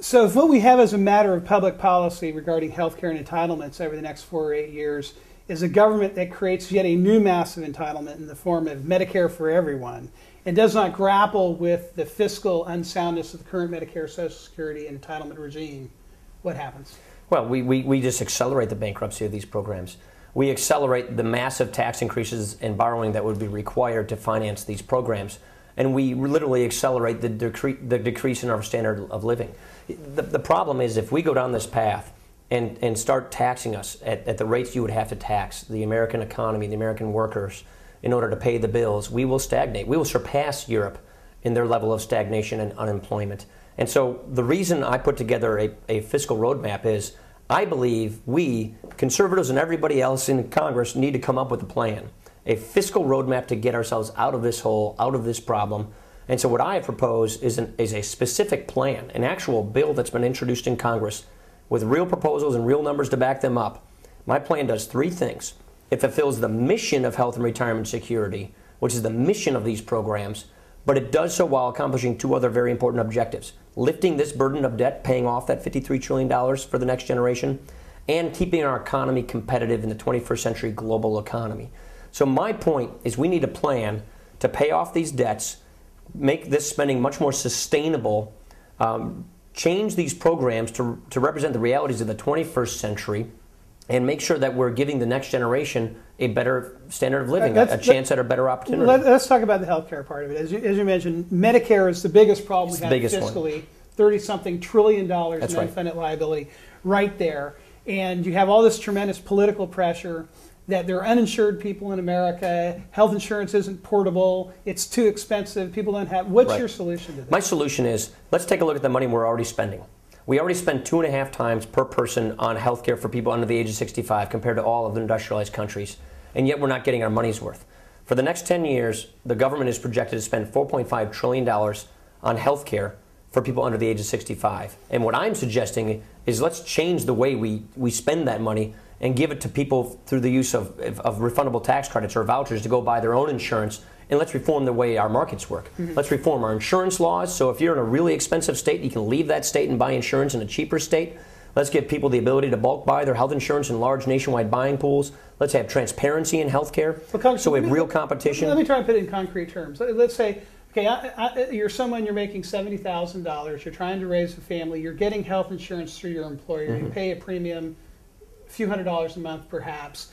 So if what we have as a matter of public policy regarding healthcare and entitlements over the next 4 or 8 years is a government that creates yet a new massive entitlement in the form of Medicare for everyone and does not grapple with the fiscal unsoundness of the current Medicare, Social Security, and entitlement regime, what happens? Well, we just accelerate the bankruptcy of these programs. We accelerate the massive tax increases and borrowing that would be required to finance these programs. And we literally accelerate the decrease in our standard of living. The problem is if we go down this path and start taxing us at the rates you would have to tax the American economy, the American workers, in order to pay the bills, we will stagnate. We will surpass Europe in their level of stagnation and unemployment. And so the reason I put together a fiscal roadmap is I believe we, conservatives and everybody else in Congress, need to come up with a plan, a fiscal roadmap to get ourselves out of this hole, out of this problem. And so what I have proposed is a specific plan, an actual bill that's been introduced in Congress with real proposals and real numbers to back them up. My plan does three things. It fulfills the mission of health and retirement security, which is the mission of these programs, but it does so while accomplishing two other very important objectives: lifting this burden of debt, paying off that $53 trillion for the next generation, and keeping our economy competitive in the 21st century global economy. So my point is we need a plan to pay off these debts, make this spending much more sustainable, change these programs to represent the realities of the 21st century, and make sure that we're giving the next generation a better standard of living, a chance at a better opportunity. Let's talk about the healthcare part of it. As you mentioned, Medicare is the biggest problem we have fiscally. 30-something trillion in unfunded liability right there. And you have all this tremendous political pressure that there are uninsured people in America, health insurance isn't portable, it's too expensive, people don't have. What's your solution to this? My solution is, let's take a look at the money we're already spending. We already spend 2.5 times per person on health care for people under the age of 65 compared to all of the industrialized countries, and yet we're not getting our money's worth. For the next 10 years, the government is projected to spend $4.5 trillion on health care for people under the age of 65. And what I'm suggesting is let's change the way we spend that money and give it to people through the use of refundable tax credits or vouchers to go buy their own insurance, and let's reform the way our markets work. Let's reform our insurance laws, so if you're in a really expensive state, you can leave that state and buy insurance in a cheaper state. Let's give people the ability to bulk buy their health insurance in large nationwide buying pools. Let's have transparency in health care, so we have real competition. Let me try and put it in concrete terms. Let's say, okay, you're someone, you're making $70,000, you're trying to raise a family, you're getting health insurance through your employer, you pay a premium, a few $100s a month perhaps.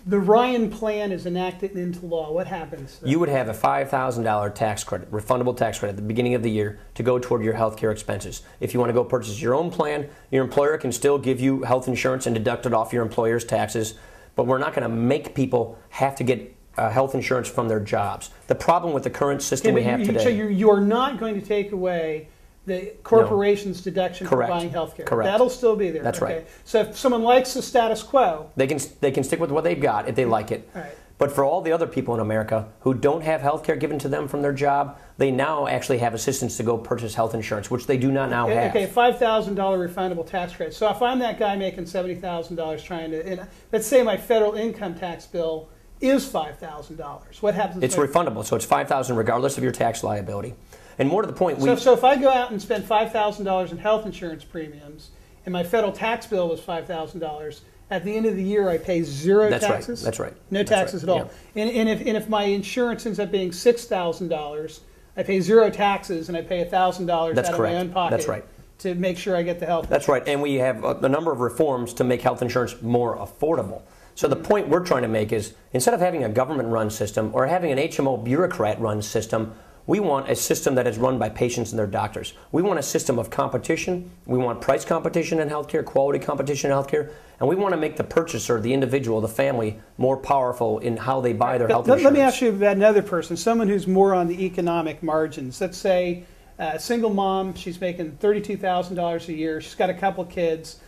The Ryan plan is enacted into law. What happens? You would have a $5,000 tax credit, refundable tax credit at the beginning of the year to go toward your health care expenses. If you want to go purchase your own plan, your employer can still give you health insurance and deduct it off your employer's taxes, but we're not going to make people have to get health insurance from their jobs. The problem with the current system we have today... So you are not going to take away the corporation's deduction for buying health care. Correct. That'll still be there. That's right. So if someone likes the status quo, they can stick with what they've got if they like it. Right. But for all the other people in America who don't have health care given to them from their job, they now actually have assistance to go purchase health insurance, which they do not now have. Okay, $5,000 refundable tax credit. So if I'm that guy making $70,000 trying to, and let's say my federal income tax bill is $5,000. What happens? It's refundable, so it's $5,000 regardless of your tax liability. And more to the point, so if I go out and spend $5,000 in health insurance premiums, and my federal tax bill was $5,000, at the end of the year I pay zero taxes. That's right. No taxes at all. Yeah. And if my insurance ends up being $6,000, I pay zero taxes, and I pay $1,000 out of my own pocket. That's right. To make sure I get the health. That's right. And we have a number of reforms to make health insurance more affordable. So the point we're trying to make is, instead of having a government-run system or having an HMO bureaucrat-run system, we want a system that is run by patients and their doctors. We want a system of competition. We want price competition in healthcare, quality competition in healthcare, and we want to make the purchaser, the individual, the family, more powerful in how they buy their health insurance. Let me ask you about another person, someone who's more on the economic margins. Let's say a single mom, she's making $32,000 a year, she's got a couple kids.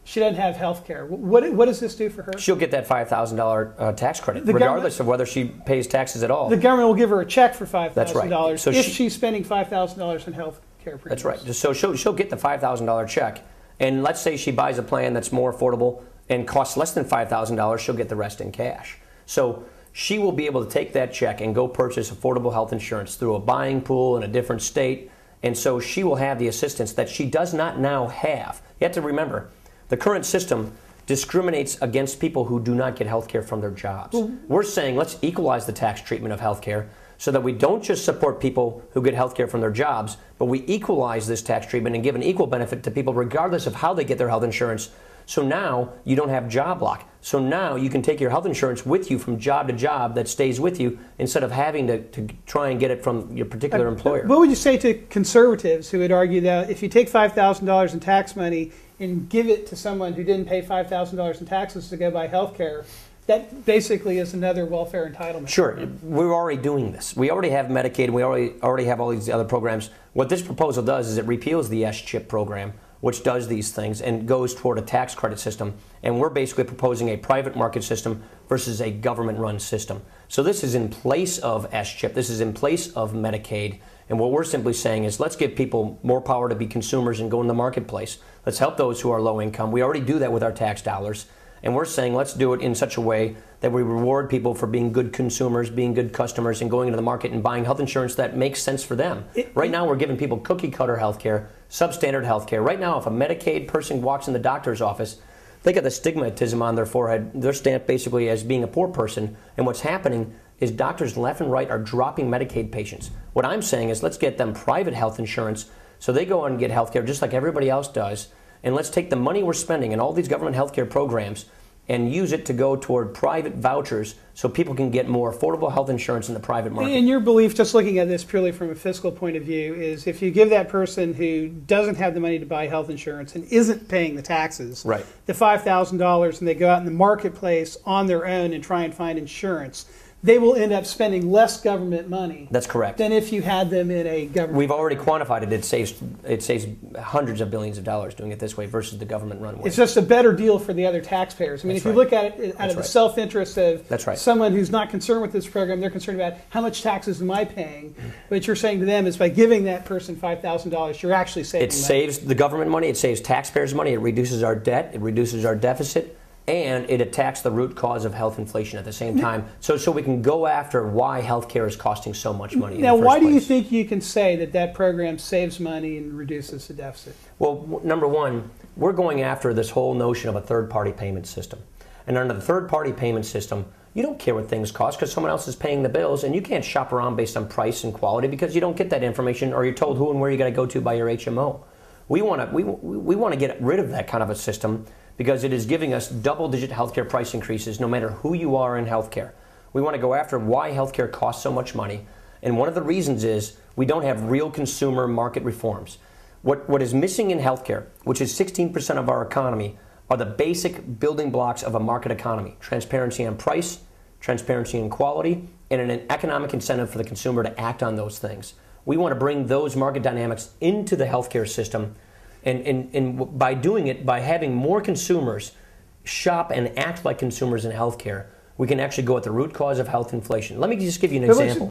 She doesn't have health care. What does this do for her? She'll get that $5,000 tax credit, regardless of whether she pays taxes at all. The government will give her a check for $5,000 That's right. So if she's spending $5,000 in health care premiums. That's right. So she'll get the $5,000 check. And let's say she buys a plan that's more affordable and costs less than $5,000, she'll get the rest in cash. So she will be able to take that check and go purchase affordable health insurance through a buying pool in a different state, And so she will have the assistance that she does not now have. You have to remember, the current system discriminates against people who do not get health care from their jobs. We're saying let's equalize the tax treatment of health care so that we don't just support people who get health care from their jobs, but we equalize this tax treatment and give an equal benefit to people regardless of how they get their health insurance. So now you don't have job lock. So now you can take your health insurance with you from job to job that stays with you instead of having to try and get it from your particular employer. What would you say to conservatives who would argue that if you take $5,000 in tax money and give it to someone who didn't pay $5,000 in taxes to go buy health care, that basically is another welfare entitlement? Sure. We're already doing this. We already have Medicaid. We already have all these other programs. What this proposal does is it repeals the S-CHIP program, which does these things and goes toward a tax credit system. And we're basically proposing a private market system versus a government-run system. So this is in place of S-CHIP. This is in place of Medicaid. And what we're simply saying is let's give people more power to be consumers and go in the marketplace. Let's help those who are low income. We already do that with our tax dollars. And we're saying let's do it in such a way that we reward people for being good consumers, being good customers, and going into the market and buying health insurance that makes sense for them. Right now we're giving people cookie-cutter health care, substandard health care. Right now if a Medicaid person walks in the doctor's office, they got the stigmatism on their forehead. They're stamped basically as being a poor person. And what's happening is doctors left and right are dropping Medicaid patients. What I'm saying is let's get them private health insurance so they go on and get health care just like everybody else does. And let's take the money we're spending in all these government health care programs and use it to go toward private vouchers so people can get more affordable health insurance in the private market. And your belief, just looking at this purely from a fiscal point of view, is if you give that person who doesn't have the money to buy health insurance and isn't paying the taxes, right, the $5,000, and they go out in the marketplace on their own and try and find insurance, they will end up spending less government money. That's correct. Than if you had them in a government. We've already quantified it. It saves hundreds of billions of dollars doing it this way versus the government-run way. It's just a better deal for the other taxpayers. I mean, That's if you look at it out of the self-interest of someone who's not concerned with this program, they're concerned about how much taxes am I paying. What you're saying to them is by giving that person $5,000, you're actually saving money. It saves the government money. It saves taxpayers money. It reduces our debt. It reduces our deficit. And it attacks the root cause of health inflation at the same time, so we can go after why health care is costing so much money. Now, why do you think you can say that that program saves money and reduces the deficit? Well, number one, we're going after this whole notion of a third-party payment system. And under the third-party payment system, you don't care what things cost because someone else is paying the bills, and you can't shop around based on price and quality because you don't get that information or you're told who and where you got to go to by your HMO. We want to get rid of that kind of a system because it is giving us double-digit healthcare price increases no matter who you are in healthcare. We want to go after why healthcare costs so much money, and one of the reasons is we don't have real consumer market reforms. What is missing in healthcare, which is 16% of our economy, are the basic building blocks of a market economy: transparency on price, transparency in quality, and an economic incentive for the consumer to act on those things. We want to bring those market dynamics into the healthcare system. And by doing it, by having more consumers shop and act like consumers in healthcare, we can actually go at the root cause of health inflation. Let me just give you an example.